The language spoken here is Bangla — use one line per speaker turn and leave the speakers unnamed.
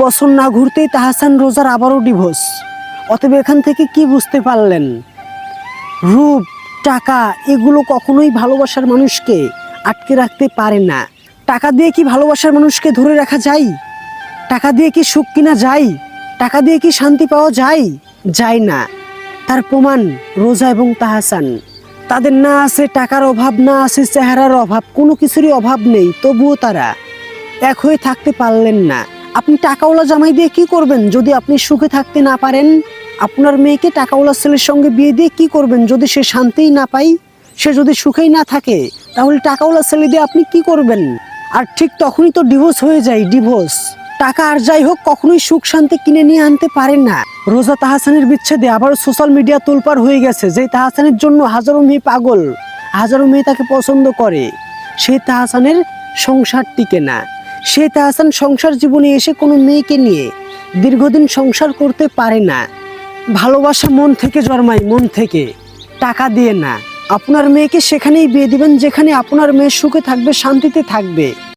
বছর না ঘুরতেই তাহসান রোজার আবারও ডিভোর্স। অতএব এখান থেকে কি বুঝতে পারলেন? রূপ, টাকা এগুলো কখনোই ভালোবাসার মানুষকে আটকে রাখতে পারে না। টাকা দিয়ে কি ভালোবাসার মানুষকে ধরে রাখা যায়? টাকা দিয়ে কি সুখ কিনা যায়? টাকা দিয়ে কি শান্তি পাওয়া যায়? যায় না। তার প্রমাণ রোজা এবং তাহসান। তাদের না আছে টাকার অভাব, না আছে চেহারার অভাব, কোনো কিছুরই অভাব নেই, তবুও তারা এক হয়ে থাকতে পারলেন না। আপনি টাকাওয়ালা জামাই দিয়ে কি করবেন যদি আপনি সুখে থাকতে না পারেন? আপনার মেয়েকে টাকাওয়ালা ছেলের সঙ্গে বিয়ে দিয়ে কি করবেন যদি সে শান্তিই না পায়, সে যদি সুখেই না থাকে? তাহলে টাকাওয়ালা ছেলে দিয়ে আপনি কি করবেন? আর ঠিক তখনই তো ডিভোর্স হয়ে যায়। ডিভোর্স, টাকা আর যাই হোক কখনোই সুখ শান্তি কিনে নিয়ে আনতে পারেন না। রোজা তাহসানের বিচ্ছেদে আবার সোশ্যাল মিডিয়া তোলপাড় হয়ে গেছে। যে তাহসানের জন্য হাজারো মেয়ে পাগল, হাজারো মেয়ে তাকে পছন্দ করে, সেই তাহসানের সংসার টিকে না। সেই তাহসান সংসার জীবনে এসে কোনো মেয়েকে নিয়ে দীর্ঘদিন সংসার করতে পারে না। ভালোবাসা মন থেকে জন্মায়, মন থেকে, টাকা দিয়ে না। আপনার মেয়েকে সেখানেই বিয়ে দিবেন যেখানে আপনার মেয়ে সুখে থাকবে, শান্তিতে থাকবে।